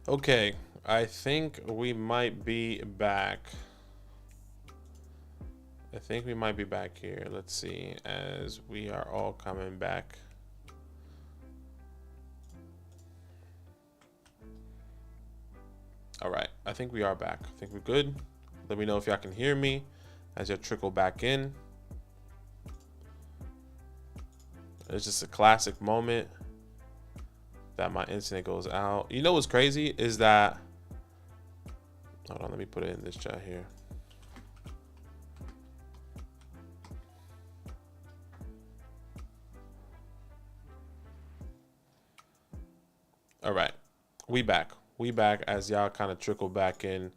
Okay, I think we might be back. I think we might be back here. Let's see, as we are all coming back. All right, I think we are back. I think we're good. Let me know if y'all can hear me as you trickle back in. It's just a classic moment that my internet goes out. You know what's crazy is that, hold on, let me put it in this chat here. All right, we back. We back as y'all kind of trickle back in.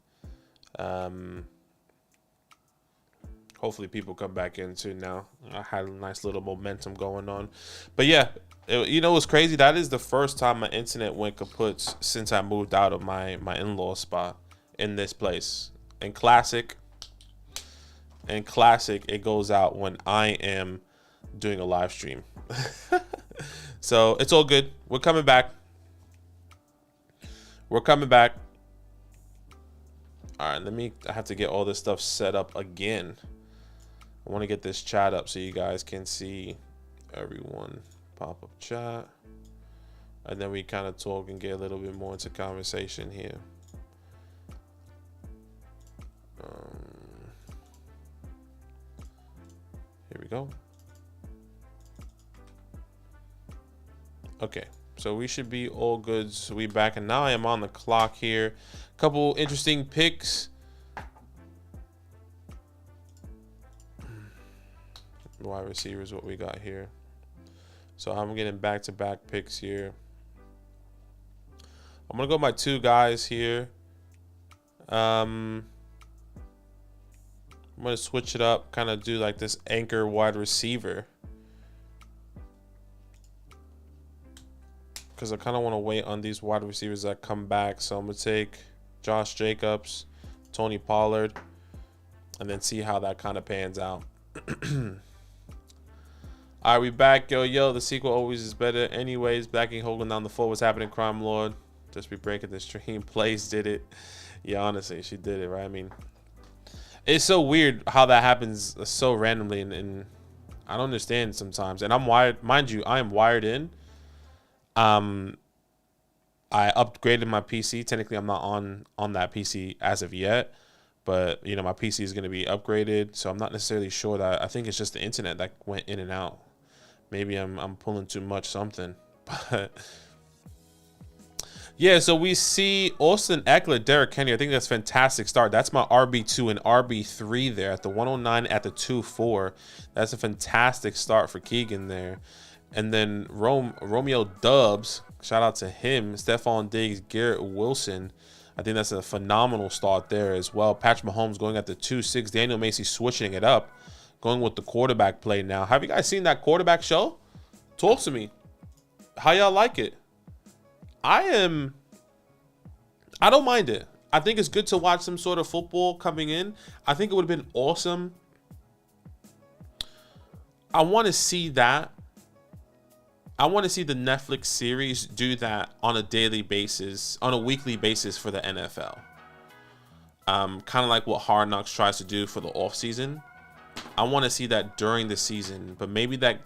Hopefully people come back in too now. I had a nice little momentum going on. But yeah, you know what's crazy? That is the first time my internet went kaput since I moved out of my in-law spot in this place. In classic, it goes out when I am doing a live stream. So it's all good. We're coming back. We're coming back. All right, I have to get all this stuff set up again. I want to get this chat up so you guys can see everyone. Pop up chat. And then we kind of talk and get a little bit more into conversation here. Here we go. Okay, so we should be all good. So we back, and now I am on the clock here. Couple interesting picks. Wide receivers, what we got here. So I'm getting back-to-back picks here. I'm gonna go my two guys here. I'm gonna switch it up, kind of do like this anchor wide receiver, because I kind of want to wait on these wide receivers that come back. So I'm gonna take Josh Jacobs, Tony Pollard, and then see how that kind of pans out. All right, we back. Yo, the sequel always is better. Anyways, backing Hogan down the floor. What's happening, Crime Lord? Just be breaking the stream. Plays did it. Yeah, honestly, she did it, right? I mean, it's so weird how that happens so randomly, and I don't understand sometimes. And I'm wired, mind you, I am wired in. I upgraded my PC. Technically, I'm not on that PC as of yet, but you know, my PC is going to be upgraded, so I'm not necessarily sure that. I think it's just the internet that went in and out. Maybe I'm pulling too much something, but yeah. So we see Austin Eckler, Derrick Henry. I think that's a fantastic start. That's my RB2 and RB3 there at the 109 at the 2-4. That's a fantastic start for Keegan there. And then Romeo Dubs, shout out to him. Stephon Diggs, Garrett Wilson. I think that's a phenomenal start there as well. Patrick Mahomes going at the 2-6. Daniel Macy switching it up, going with the quarterback play now. Have you guys seen that quarterback show? Talk to me. How y'all like it? I don't mind it. I think it's good to watch some sort of football coming in. I think it would have been awesome. I want to see that. I want to see the Netflix series do that on a daily basis, on a weekly basis for the NFL. Kind of like what Hard Knocks tries to do for the offseason. I want to see that during the season, but maybe that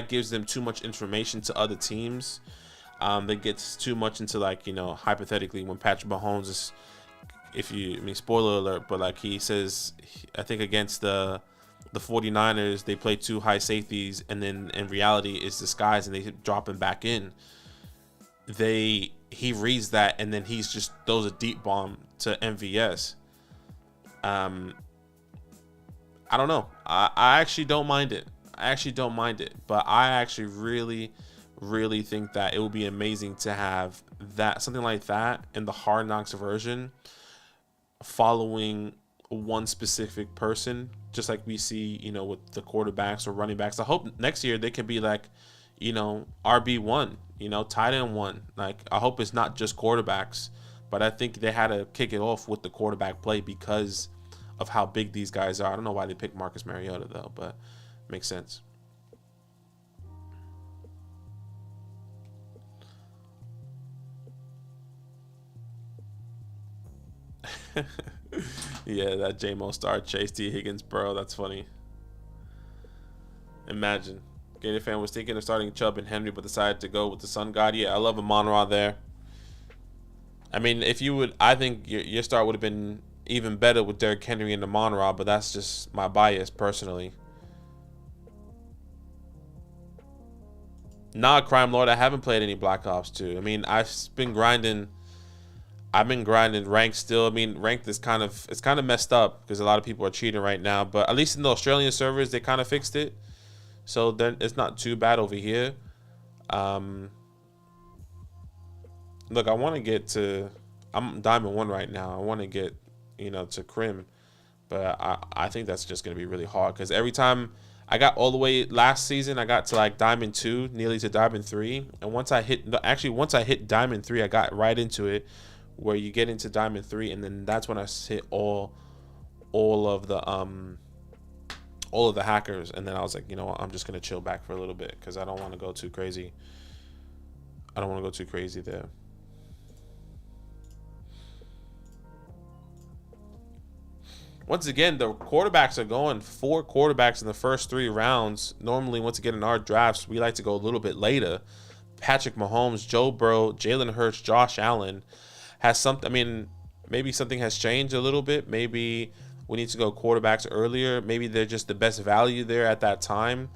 gives them too much information to other teams. That gets too much into, like, you know, hypothetically when Patrick Mahomes is, spoiler alert, but like he says, I think against the 49ers, they play two high safeties, and then in reality it's disguised and they drop him back in. He reads that, and then he's just throws a deep bomb to MVS. I don't know. I actually don't mind it. But I actually really think that it would be amazing to have that, something like that in the Hard Knocks version, following one specific person, just like we see, you know, with the quarterbacks or running backs. I hope next year they can be like, you know, RB1, you know, tight end one. Like, I hope it's not just quarterbacks, but I think they had to kick it off with the quarterback play because of how big these guys are. I don't know why they picked Marcus Mariota though, but it makes sense. Yeah, that J-Mo star Chase T. Higgins, bro. That's funny. Imagine. Gator fan was thinking of starting Chubb and Henry, but decided to go with the Sun God. Yeah, I love Amon-Ra there. I mean, if you would, I think your start would have been even better with Derrick Henry and Amon-Ra, but that's just my bias personally. Nah, Crime Lord, I haven't played any Black Ops 2. I mean, I've been grinding ranked still. I mean, ranked is it's kind of messed up because a lot of people are cheating right now, but at least in the Australian servers they kind of fixed it. So then it's not too bad over here. Look, I want to get to, I'm Diamond 1 right now. I want to get, to Crim, but I think that's just going to be really hard because every time I got all the way last season, I got to like Diamond 2, nearly to Diamond 3. And once I hit Diamond 3, I got right into it where you get into Diamond 3 and then that's when I hit all of the hackers, and then I was like, you know what, I'm just going to chill back for a little bit because I don't want to go too crazy. I don't want to go too crazy there. Once again, the quarterbacks are going 4 quarterbacks in the first 3 rounds. Normally, once again, in our drafts, we like to go a little bit later. Patrick Mahomes, Joe Burrow, Jalen Hurts, Josh Allen has something. I mean, maybe something has changed a little bit. Maybe we need to go quarterbacks earlier. Maybe they're just the best value there at that time.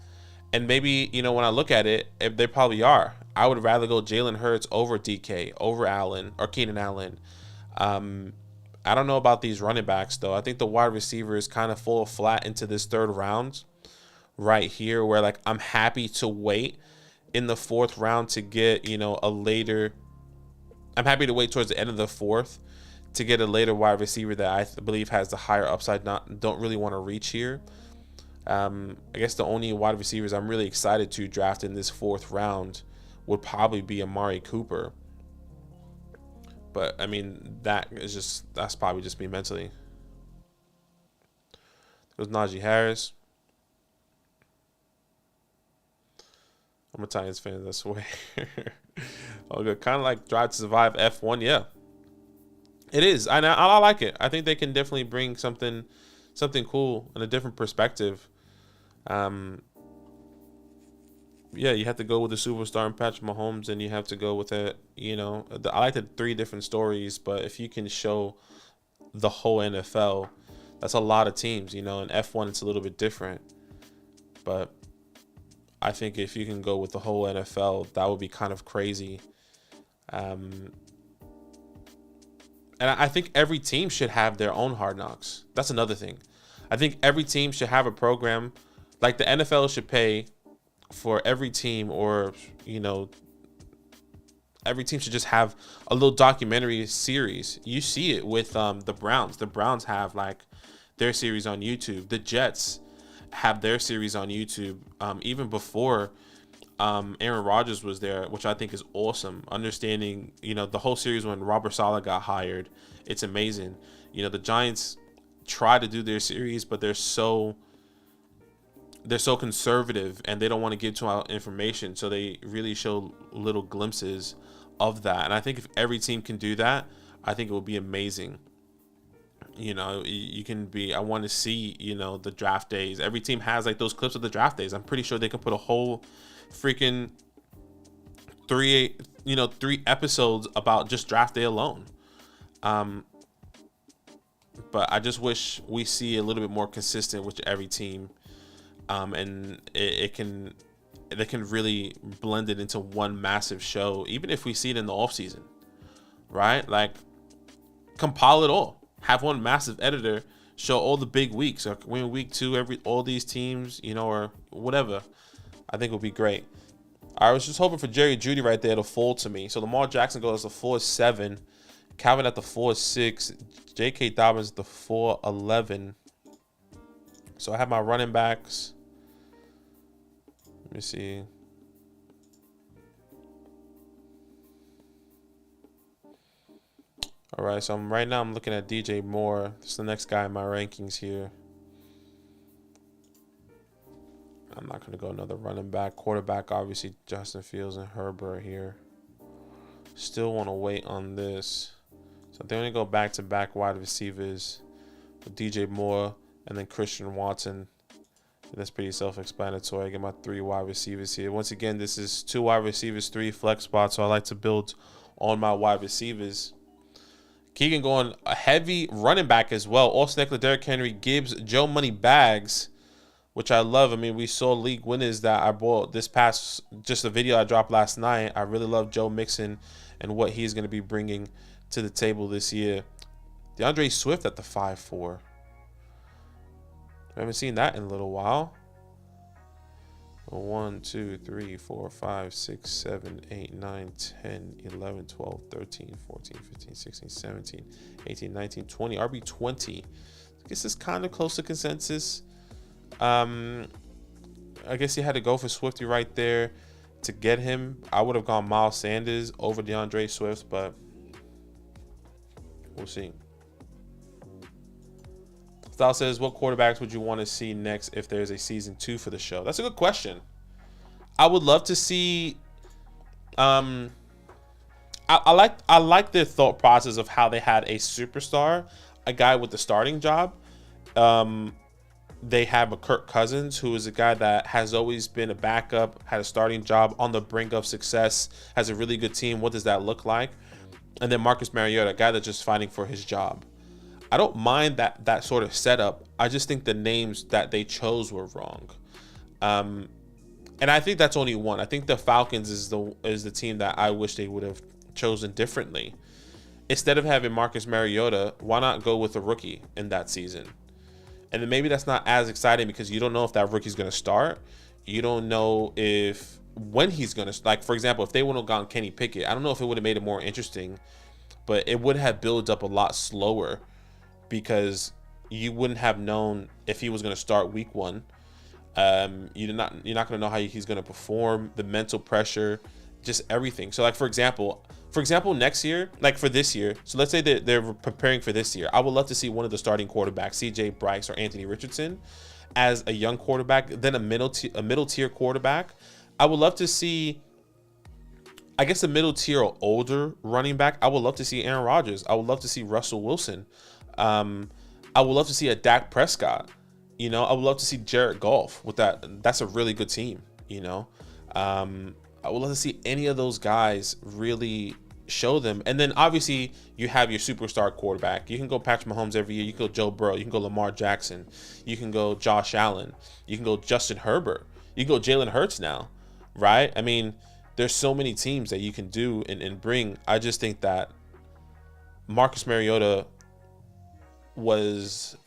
And maybe, when I look at it, they probably are. I would rather go Jalen Hurts over DK, over Allen, or Keenan Allen. I don't know about these running backs, though. I think the wide receivers kind of fall flat into this 3rd round right here where, like, I'm happy to wait in the 4th round to get, a later. I'm happy to wait towards the end of the 4th to get a later wide receiver that I believe has the higher upside. Don't really want to reach here. I guess the only wide receivers I'm really excited to draft in this 4th round would probably be Amari Cooper. But I mean, that's probably just me mentally. It was Najee Harris. I'm a Titans fan, that's way. Oh, good. Kind of like Drive to Survive F1, yeah. It is. I like it. I think they can definitely bring something cool and a different perspective. Yeah, you have to go with the superstar and Patrick Mahomes, and you have to go with it. I like the 3 different stories, but if you can show the whole NFL, that's a lot of teams. In F1, it's a little bit different, but I think if you can go with the whole NFL, that would be kind of crazy. And I think every team should have their own Hard Knocks. That's another thing. I think every team should have a program, like the NFL should pay for every team, or every team should just have a little documentary series. You see it with the Browns. The Browns have like their series on YouTube. The Jets have their series on YouTube even before Aaron Rodgers was there, which I think is awesome. Understanding the whole series when Robert Saleh got hired, it's amazing. The Giants try to do their series, but they're so conservative and they don't want to give too much information, so they really show little glimpses of that. And I think if every team can do that, I think it would be amazing. You can be. I want to see the draft days. Every team has like those clips of the draft days. I'm pretty sure they can put a whole freaking 3 episodes about just draft day alone. But I just wish we see a little bit more consistent with every team. And they can really blend it into one massive show, even if we see it in the off season, right? Like compile it all, have one massive editor show all the big weeks, or win week 2, all these teams, or whatever. I think it would be great. I was just hoping for Jerry Jeudy right there to fall to me. So Lamar Jackson goes to 4-7, Calvin at the 4-6, J.K. Dobbins at the 4-11. So I have my running backs. Let me see. All right, so right now I'm looking at DJ Moore. This is the next guy in my rankings here. I'm not going to go another running back. Quarterback, obviously, Justin Fields and Herbert here. Still want to wait on this. So they only go back-to-back wide receivers with DJ Moore and then Christian Watson. And that's pretty self-explanatory. I get my 3 wide receivers here. Once again, this is 2 wide receivers, 3 flex spots. So I like to build on my wide receivers. Keegan going a heavy running back as well. Austin Eckler, Derrick Henry, Gibbs, Joe Money Bags, which I love. I mean, we saw league winners that I bought this past, just a video I dropped last night. I really love Joe Mixon and what he's going to be bringing to the table this year. DeAndre Swift at the 5-4. I haven't seen that in a little while. 1, 2, 3, 4, 5, 6, 7, 8, 9, 10, 11, 12, 13, 14, 15, 16, 17, 18, 19, 20. RB 20. I guess it's kind of close to consensus. I guess you had to go for Swifty right there to get him. I would have gone Miles Sanders over DeAndre Swift, but we'll see. Style says, what quarterbacks would you want to see next if there's a season 2 for the show? That's a good question. I would love to see. I like their thought process of how they had a superstar, a guy with the starting job. They have a Kirk Cousins, who is a guy that has always been a backup, had a starting job, on the brink of success, has a really good team. What does that look like? And then Marcus Mariota, a guy that's just fighting for his job. I don't mind that sort of setup. I just think the names that they chose were wrong. And I think that's only one. I think the Falcons is the team that I wish they would have chosen differently. Instead of having Marcus Mariota, why not go with a rookie in that season? And then maybe that's not as exciting because you don't know if that rookie's going to start. You don't know when he's going to, like, for example, if they would have gone Kenny Pickett, I don't know if it would have made it more interesting, but it would have built up a lot slower because you wouldn't have known if he was going to start week 1. You're not going to know how he's going to perform, the mental pressure, just everything. So, like, for example, next year, like for this year, so let's say that they're preparing for this year. I would love to see one of the starting quarterbacks, CJ Bryce or Anthony Richardson, as a young quarterback, then a middle tier quarterback. I would love to see, I guess, a middle tier or older running back. I would love to see Aaron Rodgers. I would love to see Russell Wilson. I would love to see a Dak Prescott. You know, I would love to see Jared Goff with that. That's a really good team, you know. I would love to see any of those guys really show them. And then obviously you have your superstar quarterback. You can go Patrick Mahomes every year. You can go Joe Burrow. You can go Lamar Jackson. You can go Josh Allen. You can go Justin Herbert. You can go Jalen Hurts now, right? I mean, there's so many teams that you can do and bring. I just think that Marcus Mariota was,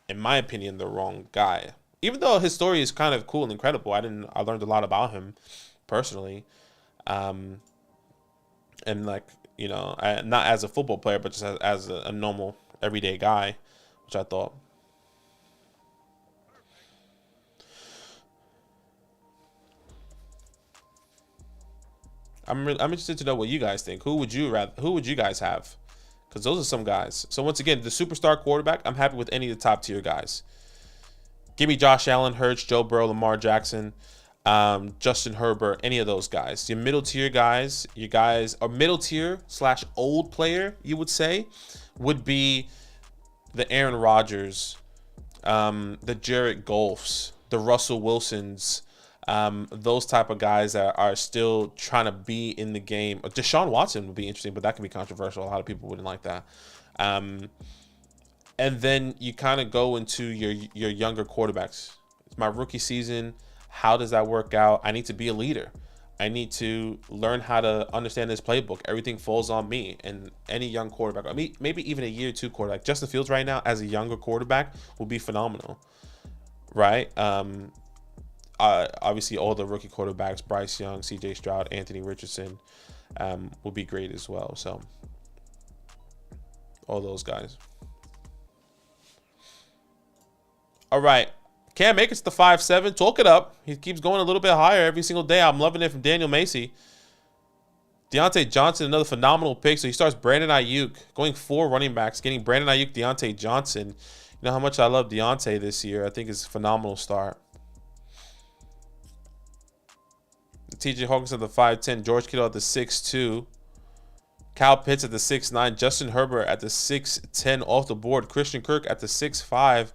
in my opinion, the wrong guy. Even though his story is kind of cool and incredible, I learned a lot about him personally, and like, you know, not as a football player, but just as a normal everyday guy, which I thought. I'm interested to know what you guys think. Who would you guys have? Because those are some guys. So once again, the superstar quarterback, I'm happy with any of the top tier guys. Give me Josh Allen, Hurts, Joe Burrow, Lamar Jackson, Justin Herbert, any of those guys. Your middle tier guys, you guys are middle tier / old player, you would say, would be the Aaron Rodgers, the Jared Goffs, the Russell Wilsons, those type of guys that are still trying to be in the game. Deshaun Watson would be interesting, but that can be controversial. A lot of people wouldn't like that. And then you kind of go into your younger quarterbacks. It's my rookie season. How does that work out? I need to be a leader. I need to learn how to understand this playbook. Everything falls on me. And any young quarterback, I mean, maybe even a year 2 quarterback. Justin Fields right now as a younger quarterback will be phenomenal, right? Obviously, all the rookie quarterbacks, Bryce Young, CJ Stroud, Anthony Richardson, will be great as well. So all those guys. All right. Cam Akers the 5-7. Talk it up. He keeps going a little bit higher every single day. I'm loving it from Daniel Macy. Deontay Johnson, another phenomenal pick. So he starts Brandon Ayuk, going 4 running backs, getting Brandon Ayuk, Deontay Johnson. You know how much I love Deontay this year. I think it's a phenomenal start. TJ Hawkinson at the 5'10", George Kittle at the 6'2", Kyle Pitts at the 6'9", Justin Herbert at the 6'10" off the board, Christian Kirk at the 6'5",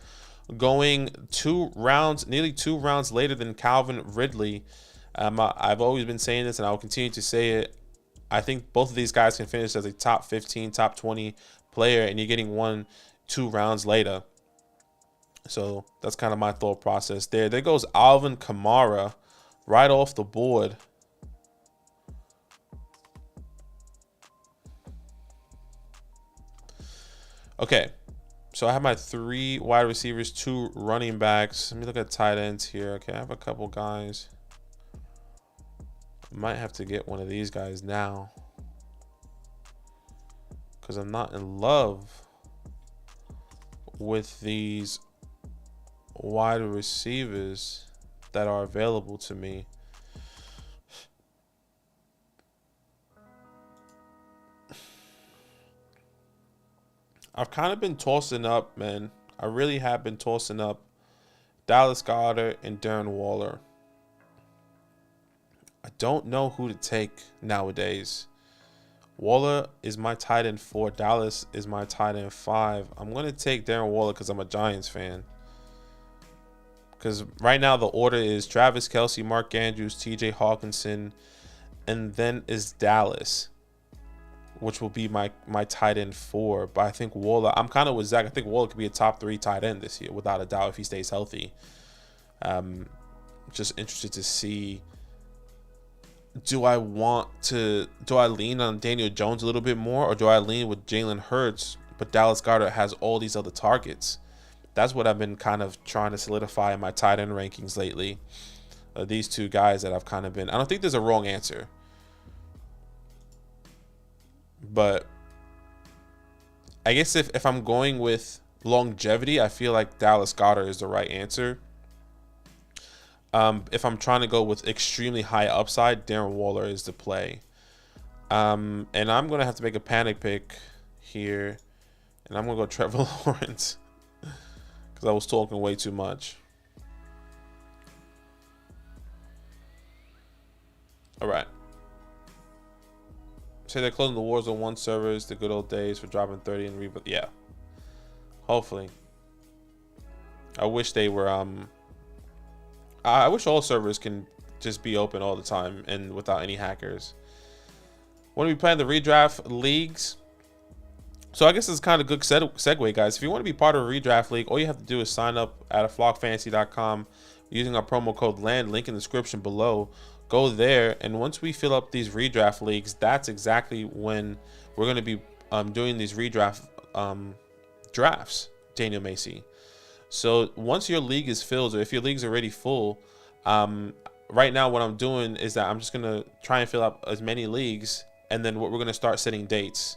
going 2 rounds, nearly 2 rounds later than Calvin Ridley. I've always been saying this, and I will continue to say it. I think both of these guys can finish as a top 15, top 20 player, and you're getting 1-2 rounds later. So that's kind of my thought process there. There goes Alvin Kamara right off the board. Okay, so I have my 3 wide receivers, 2 running backs. Let me look at tight ends here. Okay, I have a couple guys. Might have to get one of these guys now because I'm not in love with these wide receivers that are available to me. I've kind of been tossing up, man. I really have been tossing up Dallas Goedert and Darren Waller. I don't know who to take nowadays. Waller is my tight end 4. Dallas is my tight end 5. I'm going to take Darren Waller because I'm a Giants fan. Because right now the order is Travis Kelce, Mark Andrews, TJ Hawkinson, and then is Dallas, which will be my tight end 4. But I think Waller, I'm kind of with Zach. I think Waller could be a top 3 tight end this year, without a doubt, if he stays healthy. Just interested to see, do I lean on Daniel Jones a little bit more, or do I lean with Jalen Hurts, but Dallas Goedert has all these other targets? That's what I've been kind of trying to solidify in my tight end rankings lately. These 2 guys that I've kind of been, I don't think there's a wrong answer. But I guess if I'm going with longevity, I feel like Dallas Goedert is the right answer. If I'm trying to go with extremely high upside, Darren Waller is the play. And I'm going to have to make a panic pick here. And I'm going to go Trevor Lawrence because I was talking way too much. All right. Say they're closing the Warzone 1 servers, the good old days for dropping 30 and reboot. Yeah. Hopefully. I wish they were I wish all servers can just be open all the time and without any hackers. When we playing the redraft leagues, so I guess it's kind of a good segue, guys. If you want to be part of a redraft league, all you have to do is sign up at flockfantasy.com using our promo code LAND, link in the description below. Go there, and once we fill up these redraft leagues, that's exactly when we're going to be doing these redraft drafts, Daniel Macy. So once your league is filled, or if your league's already full, right now what I'm doing is that I'm just going to try and fill up as many leagues, and then we're going to start setting dates.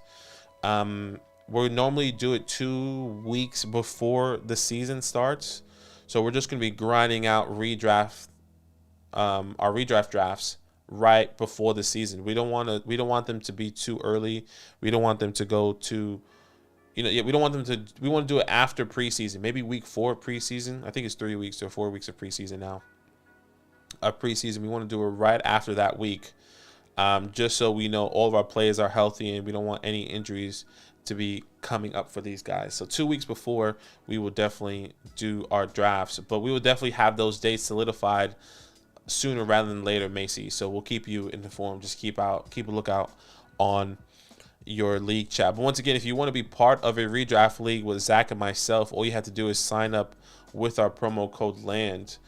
We normally do it 2 weeks before the season starts, so we're just going to be grinding out our redraft drafts right before the season. We don't want them to be too early. We don't want them to go too, we don't want them to. We want to do it after preseason, maybe week 4 preseason. I think it's 3 weeks or 4 weeks of preseason now. Preseason, we want to do it right after that week, just so we know all of our players are healthy and we don't want any injuries to be coming up for these guys. So 2 weeks before, we will definitely do our drafts, but we will definitely have those dates solidified sooner rather than later, Macy. So we'll keep you informed. Just keep a lookout on your league chat. But once again, if you want to be part of a redraft league with Zach and myself, all you have to do is sign up with our promo code LAND,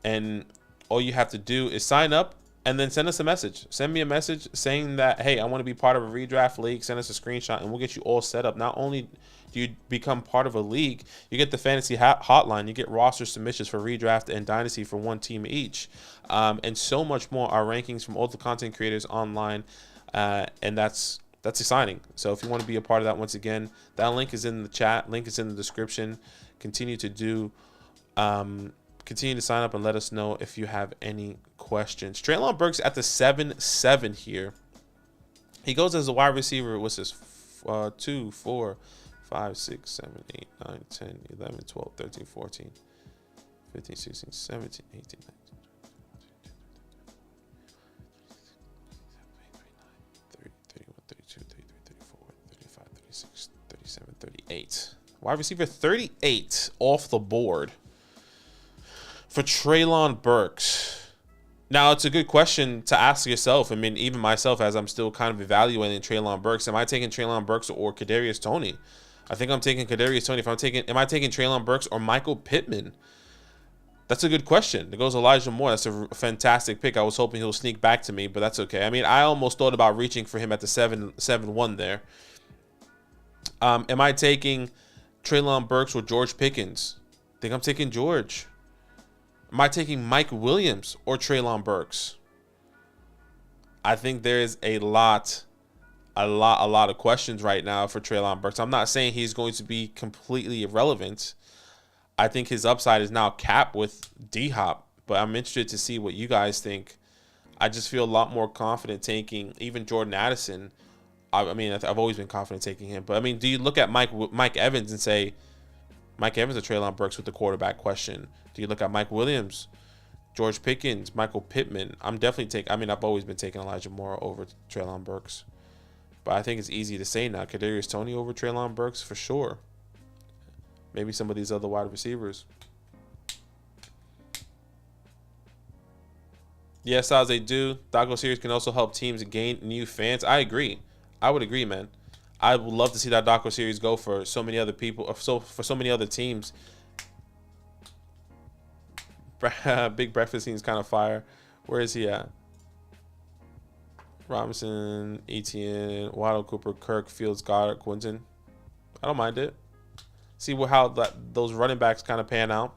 and all you have to do is sign up and then send us a message. Send me a message saying that, hey, I want to be part of a redraft league. Send us a screenshot and we'll get you all set up. Not only do you become part of a league, you get the fantasy hotline, you get roster submissions for redraft and dynasty for 1 team each, and so much more. Our rankings from all the content creators online, and that's exciting. So if you want to be a part of that, once again, that link is in the chat, link is in the description. Continue to sign up and let us know if you have any questions. Treylon Burks at the 7-7 here. He goes as a wide receiver. What's this? 2, 4, 5, 6, 7, 8, 9, 10, 11, 12, 13, 14, 15, 16, 17, 18, 19, 30, 31, 32, 33, 36, 37, 38. Wide receiver 38 off the board for Treylon Burks. Now, it's a good question to ask yourself. I mean, even myself, as I'm still kind of evaluating Treylon Burks, am I taking Treylon Burks or Kadarius Toney? I think I'm taking Kadarius Toney. Am I taking Treylon Burks or Michael Pittman? That's a good question. There goes Elijah Moore. That's a fantastic pick. I was hoping he'll sneak back to me, but that's okay. I mean, I almost thought about reaching for him at the 7-1 there. Am I taking Treylon Burks or George Pickens? I think I'm taking George. Am I taking Mike Williams or Treylon Burks? I think there is a lot of questions right now for Treylon Burks. I'm not saying he's going to be completely irrelevant. I think his upside is now capped with D-Hop, but I'm interested to see what you guys think. I just feel a lot more confident taking even Jordan Addison. I mean, I've always been confident taking him, but I mean, do you look at Mike Evans and say Mike Evans or Treylon Burks with the quarterback question? Do you look at Mike Williams, George Pickens, Michael Pittman? I'm definitely taking. I mean, I've always been taking Elijah Moore over Treylon Burks, but I think it's easy to say now. Kadarius Toney over Treylon Burks for sure. Maybe some of these other wide receivers. Yes, as they do. Daco series can also help teams gain new fans. I agree. I would agree, man. I would love to see that Daco series go for so many other people, for so many other teams. Big breakfast scene's kind of fire. Where is he at? Robinson, Etienne, Waddle, Cooper, Kirk, Fields, Goddard, Quinton. I don't mind it. See how those running backs kind of pan out.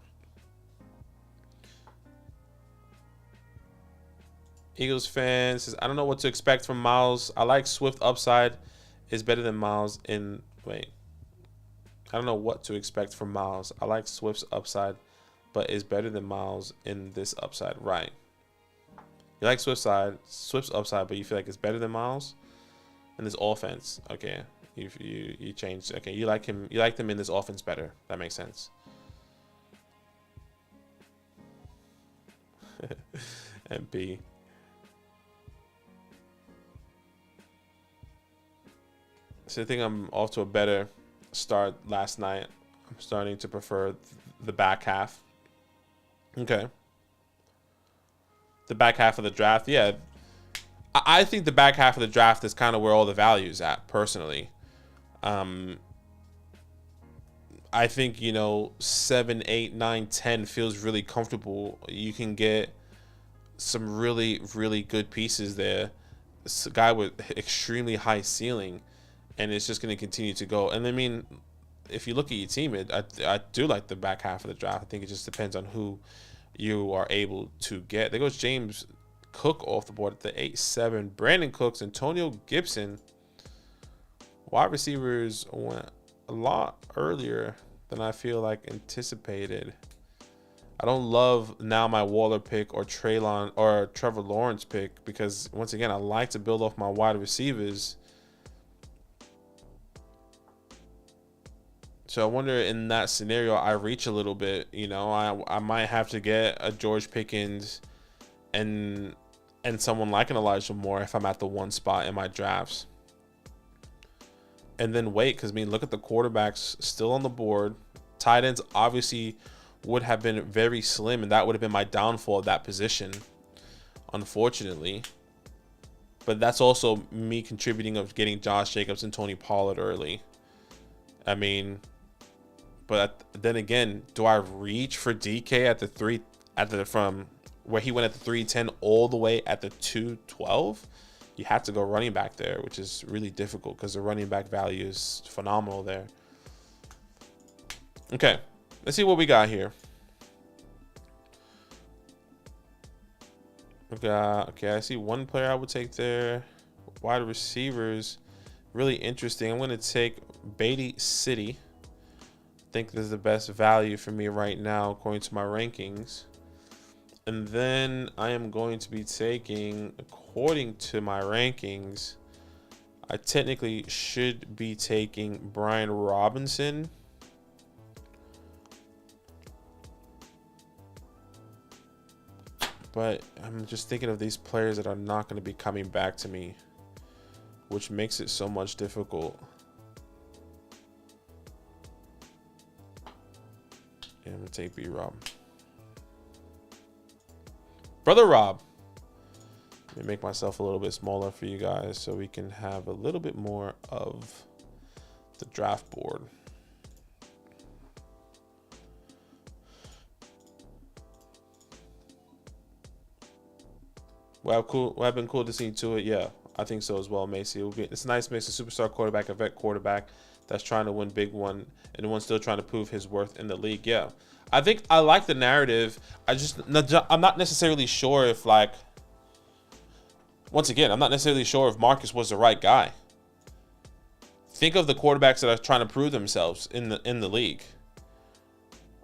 Eagles fans says, I don't know what to expect from Miles. I like Swift upside is better than Miles in I don't know what to expect from Miles. I like Swift's upside, but is better than Miles in this upside. Right. You like Swift's upside, but you feel like it's better than Miles in this offense. Okay. You changed. Okay, you like him in this offense better. That makes sense. MP. So I think I'm off to a better start last night. I'm starting to prefer the back half. Okay. The back half of the draft, yeah. I think the back half of the draft is kind of where all the value is at, personally. I think, 7, 8, 9, 10 feels really comfortable. You can get some really, really good pieces there. It's a guy with extremely high ceiling, and it's just going to continue to go. And I mean, if you look at your team, I do like the back half of the draft. I think it just depends on who you are able to get. There goes James Cook off the board at the 8-7. Brandon Cooks, Antonio Gibson. Wide receivers went a lot earlier than I feel like anticipated. I don't love now my Waller pick or Treylon or Trevor Lawrence pick because, once again, I like to build off my wide receivers. So I wonder, in that scenario, I reach a little bit. I might have to get a George Pickens and someone like an Elijah Moore if I'm at the one spot in my drafts. And then wait, because look at the quarterbacks still on the board. Tight ends obviously would have been very slim, and that would have been my downfall of that position, unfortunately. But that's also me contributing of getting Josh Jacobs and Tony Pollard early. I mean, but then again, do I reach for DK from where he went at the 310 all the way at the 212? You have to go running back there, which is really difficult because the running back value is phenomenal there. Okay, let's see what we got here. Okay, I see one player I would take there. Wide receivers, really interesting. I'm going to take Beatty City. I think this is the best value for me right now according to my rankings. And then I am going to be taking, according to my rankings, I technically should be taking Brian Robinson. But I'm just thinking of these players that are not going to be coming back to me, which makes it so much difficult. Yeah, I'm gonna take B-Rob. Brother Rob. Let me make myself a little bit smaller for you guys so we can have a little bit more of the draft board. Well, cool. Well, have been cool to see to it. Yeah, I think so as well, Macy. It's a nice mix of superstar quarterback, a vet quarterback that's trying to win big one, and one still trying to prove his worth in the league. Yeah, I think I like the narrative. I'm not necessarily sure if, like, once again, I'm not necessarily sure if Marcus was the right guy. Think of the quarterbacks that are trying to prove themselves in the league,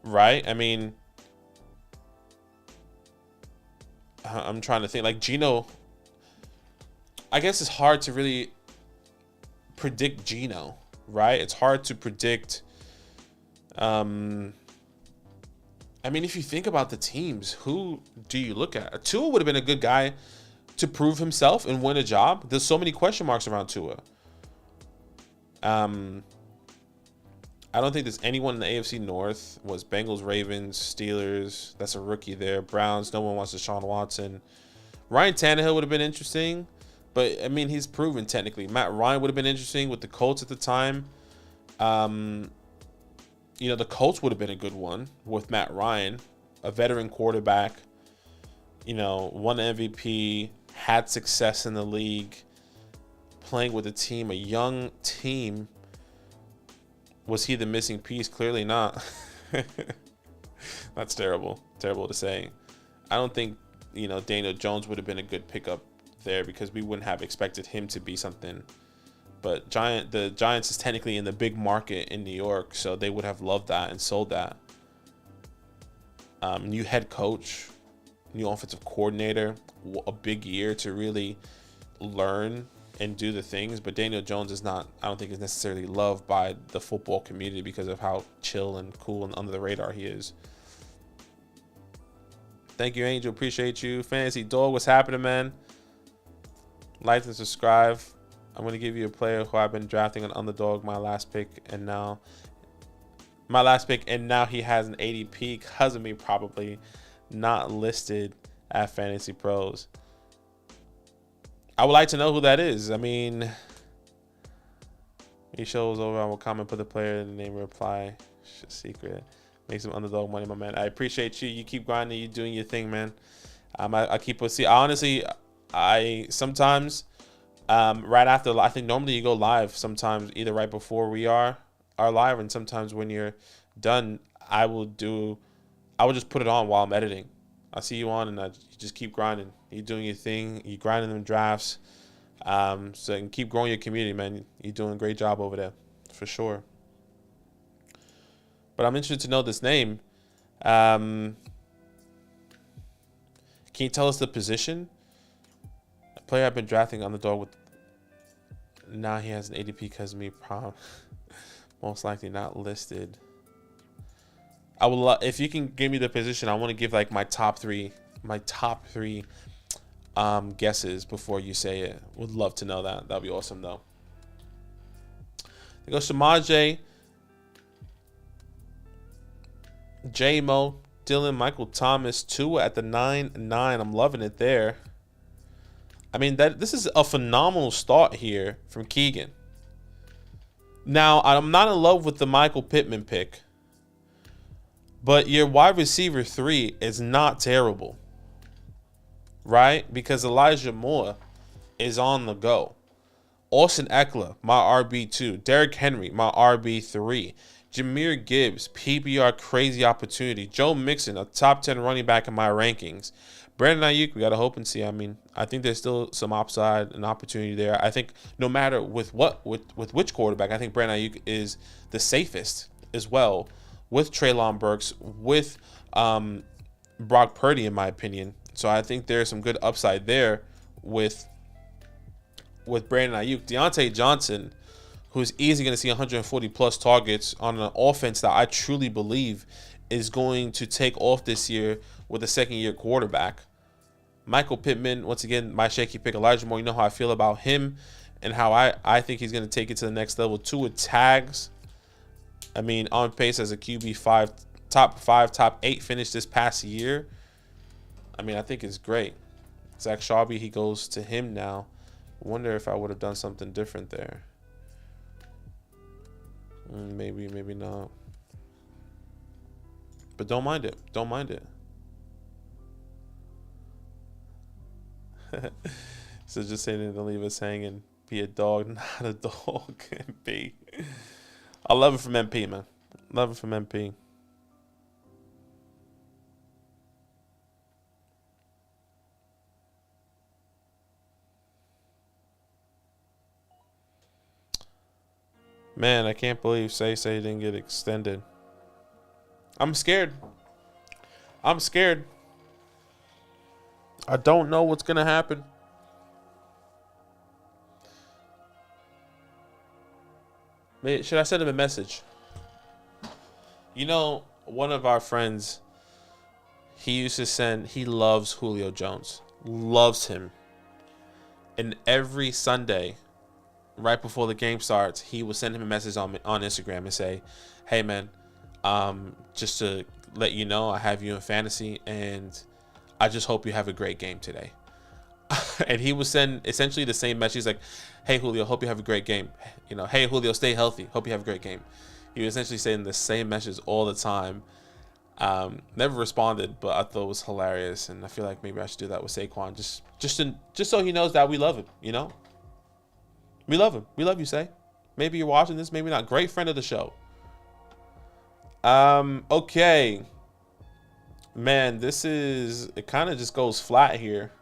right? I mean, I'm trying to think. Like Geno, I guess it's hard to really predict Geno, right? It's hard to predict. I mean, if you think about the teams, who do you look at? Tua would have been a good guy to prove himself and win a job. There's so many question marks around Tua. I don't think there's anyone in the AFC North. Was Bengals, Ravens, Steelers. That's a rookie there. Browns. No one wants Deshaun Watson. Ryan Tannehill would have been interesting, but I mean, he's proven technically. Matt Ryan would have been interesting with the Colts at the time. You know, the Colts would have been a good one with Matt Ryan, a veteran quarterback. You know, won MVP, had success in the league, playing with a team, a young team. Was he the missing piece? Clearly not. That's terrible. Terrible to say. I don't think, you know, Daniel Jones would have been a good pickup there because we wouldn't have expected him to be something. But the Giants is technically in the big market in New York, so they would have loved that and sold that. New head coach, new offensive coordinator, a big year to really learn and do the things. But Daniel Jones is not, I don't think, is necessarily loved by the football community because of how chill and cool and under the radar he is. Thank you, Angel. Appreciate you. Fantasy Dog, what's happening, man? Like and subscribe. I'm going to give you a player who I've been drafting an underdog, my last pick, and now he has an ADP because of me, probably not listed at Fantasy Pros. I would like to know who that is. I mean, he shows over. I will comment, put the player in the name, reply. It's just secret. Make some underdog money, my man. I appreciate you. You keep grinding. You doing your thing, man. I keep see. Honestly, I sometimes right after. I think normally you go live sometimes either right before we are live, and sometimes when you're done, I will just put it on while I'm editing. I see you on, and you just keep grinding. You're doing your thing. You're grinding them drafts. So you can keep growing your community, man. You're doing a great job over there, for sure. But I'm interested to know this name. Can you tell us the position? A player I've been drafting underdog with. Now he has an ADP because of me. Most likely not listed. I will, if you can give me the position, I want to give like my top three guesses before you say it. Would love to know that. That'd be awesome though. There goes Shamaje, J-Mo, Dylan, Michael Thomas, Tua at the 9-9. I'm loving it there. I mean, this is a phenomenal start here from Keegan. Now, I'm not in love with the Michael Pittman pick, but your wide receiver 3 is not terrible, right? Because Elijah Moore is on the go. Austin Eckler, my RB2. Derrick Henry, my RB3. Jahmyr Gibbs, PPR crazy opportunity. Joe Mixon, a top 10 running back in my rankings. Brandon Ayuk, we got to hope and see. I mean, I think there's still some upside and opportunity there. I think no matter with which quarterback, I think Brandon Ayuk is the safest as well, with Treylon Burks, with Brock Purdy, in my opinion. So I think there's some good upside there with Brandon Ayuk. Deontay Johnson, who's easily going to see 140-plus targets on an offense that I truly believe is going to take off this year with a second-year quarterback. Michael Pittman, once again, my shaky pick. Elijah Moore, you know how I feel about him and how I think he's going to take it to the next level. Tua tags. I mean, on pace as a QB5 top 5, top 8 finish this past year, I mean, I think it's great. Zach Schaube, he goes to him now. I wonder if I would have done something different there. Maybe, maybe not. But don't mind it. Don't mind it. So just saying it, don't leave us hanging. Be a dog, not a dog. MP. I love it from MP, man. Love it from MP. Man, I can't believe Say didn't get extended. I'm scared. I'm scared. I don't know what's gonna happen. Should I send him a message? You know, one of our friends, he loves Julio Jones. Loves him. And every Sunday, right before the game starts, he will send him a message on Instagram and say, hey man, just to let you know, I have you in fantasy and I just hope you have a great game today. And he would send essentially the same message. He's like, hey Julio, hope you have a great game. You know, hey Julio, stay healthy, hope you have a great game. He was essentially saying the same message all the time. Never responded, but I thought it was hilarious, and I feel like maybe I should do that with Saquon, just so he knows that we love him. You know, we love him. We love you, Say. Maybe you're watching this, maybe not. Great friend of the show. Okay, man, it kind of just goes flat here.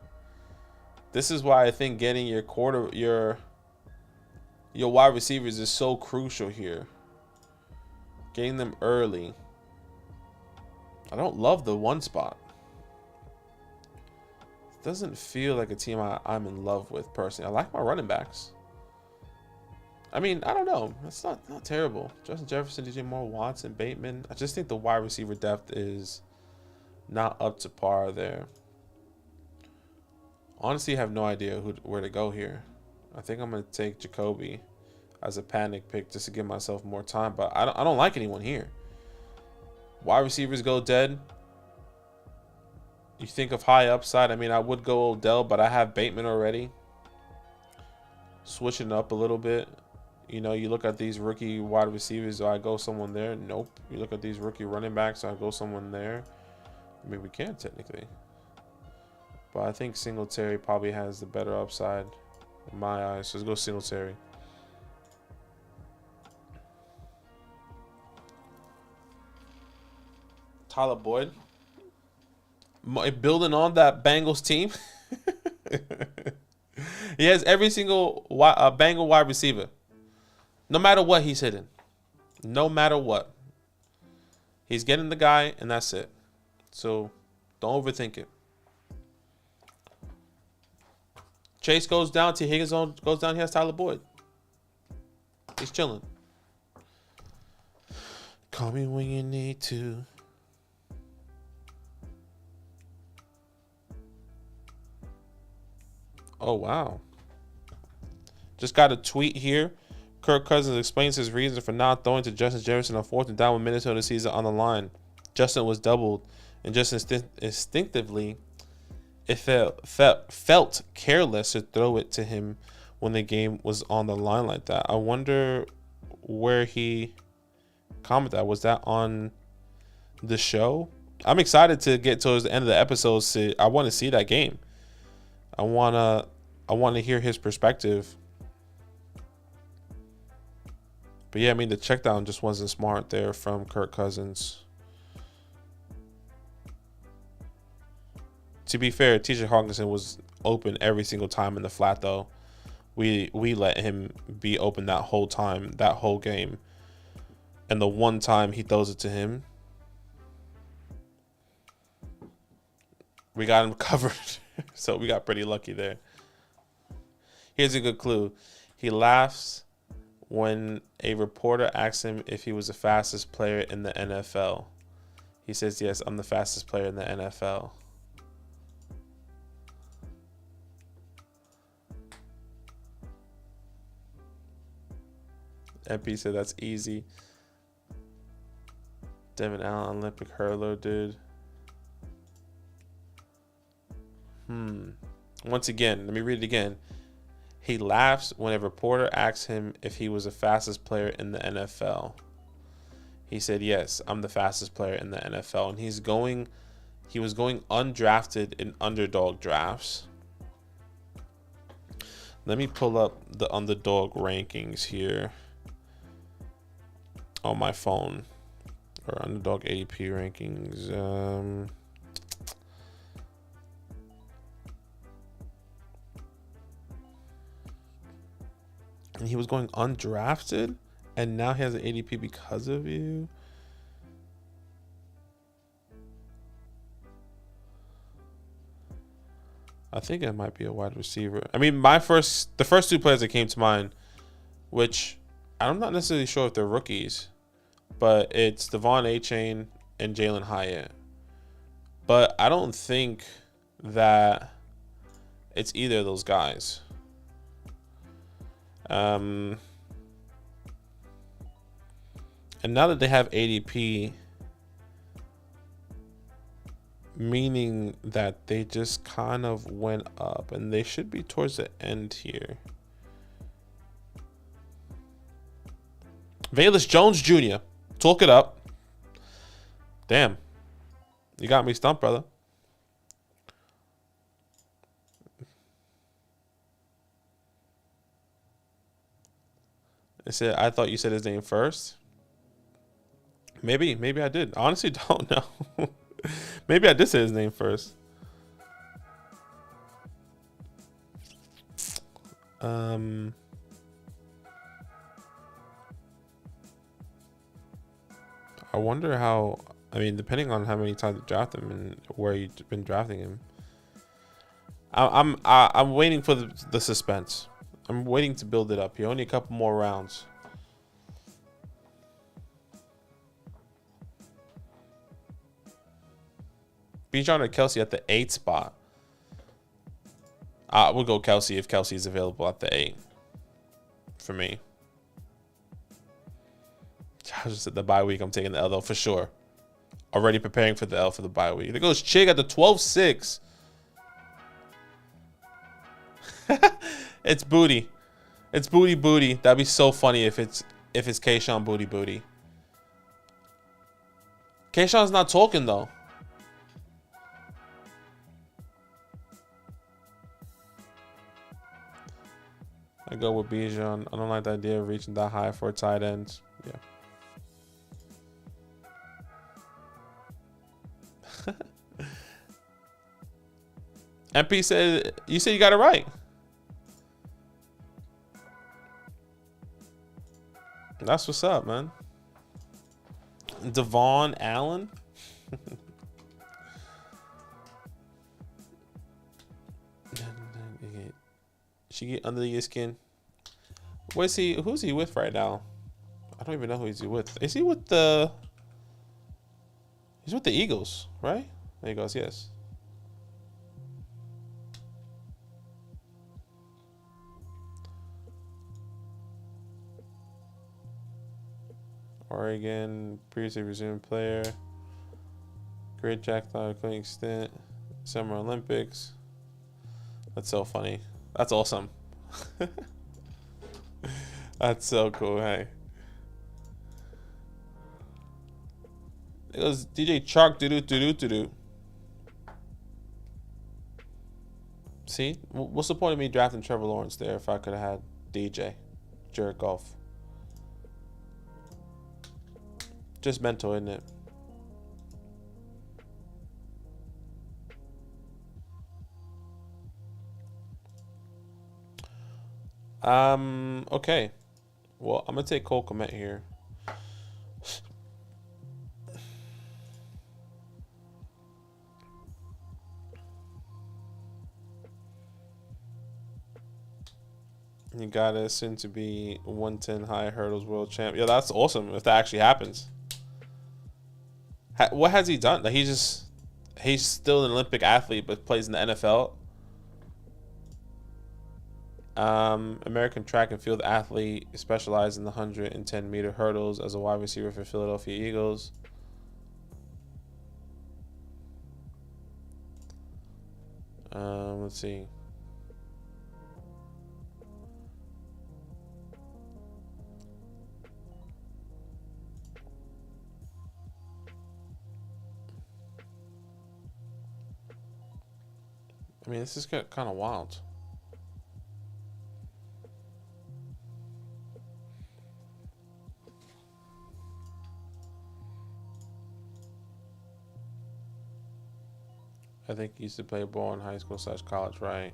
This is why I think getting your wide receivers is so crucial here. Getting them early. I don't love the one spot. It doesn't feel like a team I'm in love with personally. I like my running backs. I mean, I don't know. It's not terrible. Justin Jefferson, DJ Moore, Watson, Bateman. I just think the wide receiver depth is not up to par there. Honestly, I have no idea where to go here. I think I'm going to take Jacoby as a panic pick just to give myself more time. But I don't like anyone here. Wide receivers go dead. You think of high upside. I mean, I would go Odell, but I have Bateman already. Switching up a little bit. You know, you look at these rookie wide receivers. Do I go someone there? Nope. You look at these rookie running backs. Do I go someone there? I mean, we can technically. But I think Singletary probably has the better upside in my eyes. So let's go Singletary. Tyler Boyd. Building on that Bengals team. He has every single Bengal wide receiver. No matter what he's hitting. No matter what. He's getting the guy, and that's it. So don't overthink it. Chase goes down. T. Higgins goes down. He has Tyler Boyd. He's chilling. Call me when you need to. Oh, wow. Just got a tweet here. Kirk Cousins explains his reason for not throwing to Justin Jefferson on 4th and down when Minnesota season on the line. Justin was doubled, and just instinctively, it felt careless to throw it to him when the game was on the line like that. I wonder where he commented that. Was that on the show? I'm excited to get towards the end of the episode. I want to see that game. I want to hear his perspective. But yeah, I mean, the check down just wasn't smart there from Kirk Cousins. To be fair, TJ Hawkinson was open every single time in the flat, though. We let him be open that whole time, that whole game. And the one time he throws it to him, we got him covered. So we got pretty lucky there. Here's a good clue. He laughs when a reporter asks him if he was the fastest player in the NFL. He says, yes, I'm the fastest player in the NFL. MP said that's easy. Devin Allen, Olympic hurler, dude. Once again, let me read it again. He laughs when a reporter asks him if he was the fastest player in the NFL. He said, yes, I'm the fastest player in the NFL. And he was going undrafted in underdog drafts. Let me pull up the underdog rankings here on my phone. Or underdog ADP rankings. And he was going undrafted, and now he has an ADP because of you. I think it might be a wide receiver. I mean, the first two players that came to mind, which I'm not necessarily sure if they're rookies, but it's Devon Achane and Jalen Hyatt. But I don't think that it's either of those guys. And now that they have ADP, meaning that they just kind of went up, and they should be towards the end here. Velus Jones Jr. Talk it up. Damn. You got me stumped, brother. I thought you said his name first. Maybe I did. I honestly don't know. Maybe I did say his name first. I wonder how. I mean, depending on how many times you draft him and where you've been drafting him. I'm waiting for the suspense. I'm waiting to build it up. You're only a couple more rounds. Bijan or Kelsey at the 8 spot? We'll go Kelsey if Kelsey is available at the 8. For me. I just said the bye week. I'm taking the L though for sure. Already preparing for the L for the bye week. There goes Chig at the 12-6. It's booty. It's booty. That'd be so funny if it's Kayshawn booty. Kayshawn's not talking though. I go with Bijan. I don't like the idea of reaching that high for a tight end. Yeah. MP said you got it right. That's what's up, man. Devon Allen. She get under your skin. Where's he? Who's he with right now? I don't even know who he's with. Is he with the? He's with the Eagles, right? There he goes. Yes. Oregon, previously resumed player. Great jackpot, including stint. Summer Olympics. That's so funny. That's awesome. That's so cool, hey. It goes DJ Chark doo-doo. See? What's the point of me drafting Trevor Lawrence there if I could have had DJ? Jared Goff. Just mental, isn't it? Okay. Well, I'm gonna take Cole Kmet here. You got a soon to be 110 high hurdles world champ. Yeah, that's awesome if that actually happens. What has he done? Like he's still an Olympic athlete but plays in the NFL. American track and field athlete, specialized in the 110-meter hurdles as a wide receiver for Philadelphia Eagles. Let's see. I mean, this is kind of wild. I think he used to play ball in high school / college, right?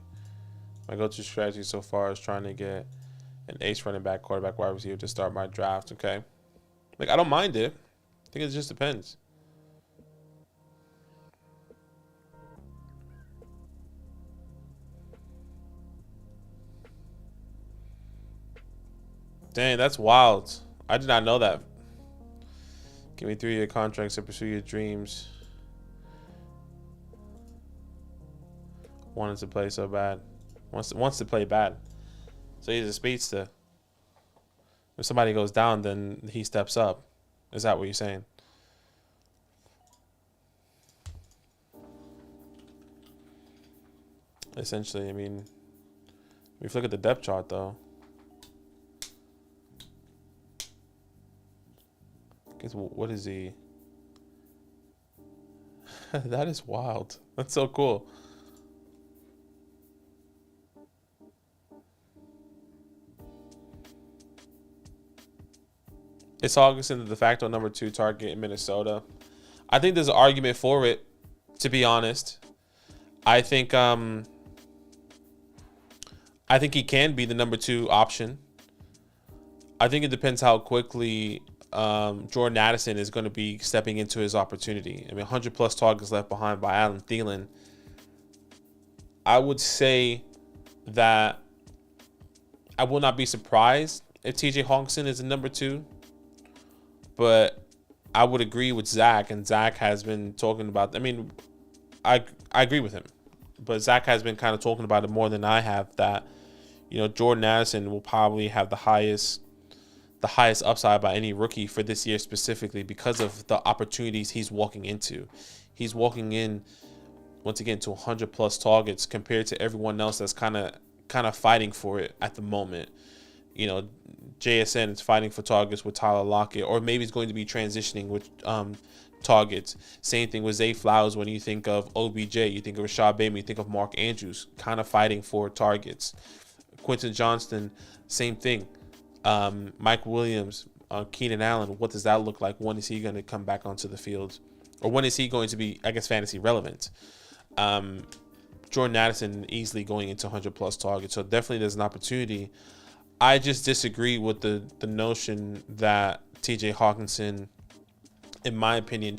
My go-to strategy so far is trying to get an ace running back, quarterback, wide receiver to start my draft. Okay, like I don't mind it. I think it just depends. Dang, that's wild. I did not know that. Give me 3-year contracts to pursue your dreams. Wanted to play so bad. Wants to play bad. So he's a speedster. If somebody goes down, then he steps up. Is that what you're saying? Essentially, I mean, if you look at the depth chart, though. Guess what is he? That is wild. That's so cool. Is Hawkinson the de facto number 2 target in Minnesota? I think there's an argument for it, to be honest. I think he can be the number 2 option. I think it depends how quickly Jordan Addison is going to be stepping into his opportunity. I mean, 100+ targets left behind by Adam Thielen. I would say that I will not be surprised if TJ Hawkinson is the number 2. But I would agree with Zach, and Zach has been talking about. I mean, I agree with him, but Zach has been kind of talking about it more than I have. That Jordan Addison will probably have the highest upside by any rookie for this year specifically because of the opportunities he's walking into. He's walking in once again to 100+ targets compared to everyone else that's kind of fighting for it at the moment. JSN is fighting for targets with Tyler Lockett, or maybe he's going to be transitioning with targets. Same thing with Zay Flowers. When you think of OBJ, you think of Rashad Bateman, you think of Mark Andrews, kind of fighting for targets. Quentin Johnston, same thing. Mike Williams, Keenan Allen, what does that look like? When is he going to come back onto the field? Or when is he going to be, I guess, fantasy relevant? Jordan Addison easily going into 100+ targets. So definitely there's an opportunity. I just disagree with the notion that TJ Hawkinson, in my opinion,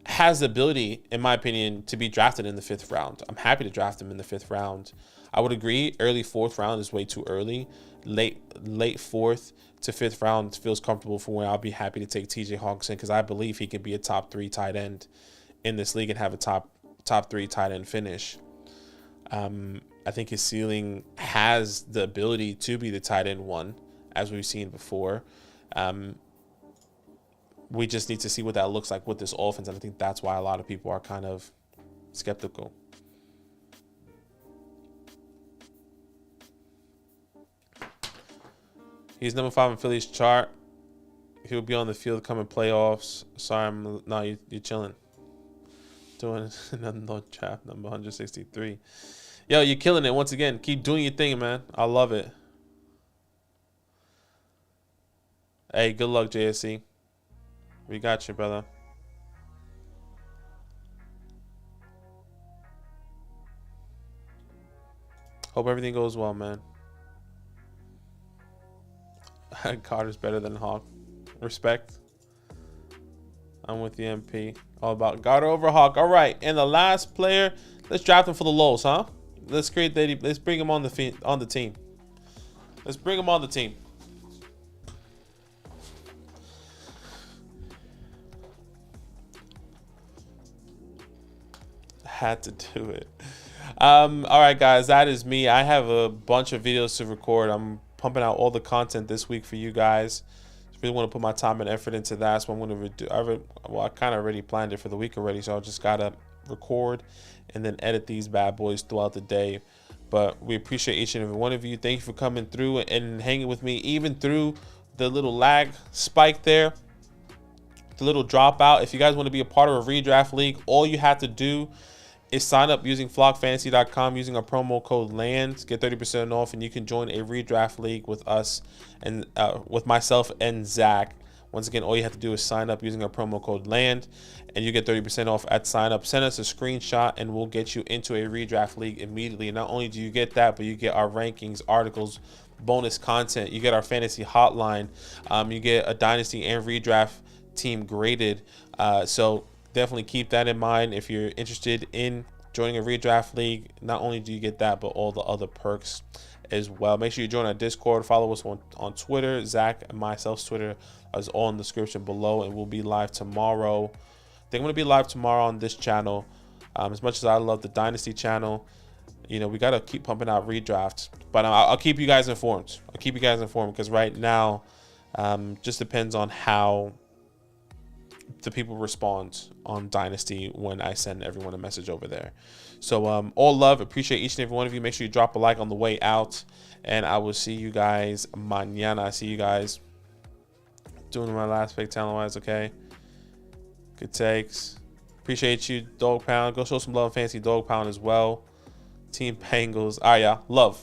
has the ability, in my opinion, to be drafted in the 5th round. I'm happy to draft him in the 5th round. I would agree early 4th round is way too early. Late 4th to 5th round feels comfortable for where I'll be happy to take TJ Hawkinson because I believe he can be a top 3 tight end in this league and have a top 3 tight end finish. I think his ceiling has the ability to be the tight end 1, as we've seen before. We just need to see what that looks like with this offense, and I think that's why a lot of people are kind of skeptical. He's number 5 in Philly's chart. He'll be on the field coming playoffs. Sorry, you're chilling. Doing another draft number 163. Yo, you're killing it once again. Keep doing your thing, man. I love it. Hey, good luck, JSC. We got you, brother. Hope everything goes well, man. Carter's better than Hawk. Respect. I'm with the MP. All about Carter over Hawk. All right, and the last player, let's draft him for the lows, huh? Let's bring him on the team. Let's bring him on the team. Had to do it. All right, guys, that is me. I have a bunch of videos to record. I'm pumping out all the content this week for you guys. Really want to put my time and effort into that. So I'm going to do. Well, I kind of already planned it for the week already, so I just gotta record and then edit these bad boys throughout the day. But we appreciate each and every one of you. Thank you for coming through and hanging with me, even through the little lag spike there, the little dropout. If you guys want to be a part of a redraft league, all you have to do is sign up using flockfantasy.com using our promo code LAND, get 30% off, and you can join a redraft league with us and with myself and Zach. Once again, all you have to do is sign up using our promo code LAND, and you get 30% off at sign up. Send us a screenshot, and we'll get you into a redraft league immediately. And not only do you get that, but you get our rankings, articles, bonus content. You get our fantasy hotline. You get a dynasty and redraft team graded. So definitely keep that in mind if you're interested in joining a redraft league. Not only do you get that, but all the other perks as well. Make sure you join our Discord. Follow us on Twitter. Zach and myself's Twitter is all in the description below, and we'll be live tomorrow. I think I'm going to be live tomorrow on this channel. As much as I love the Dynasty channel, you know, we got to keep pumping out redrafts. But I'll keep you guys informed. I'll keep you guys informed because right now just depends on how the people respond on Dynasty when I send everyone a message over there. So all love, appreciate each and every one of you. Make sure you drop a like on the way out, and I will see you guys mañana. I see you guys doing my last pick talent wise. Okay, good takes. Appreciate you, Dog Pound. Go show some love, Fancy Dog Pound as well. Team Bengals. All right, y'all. Love.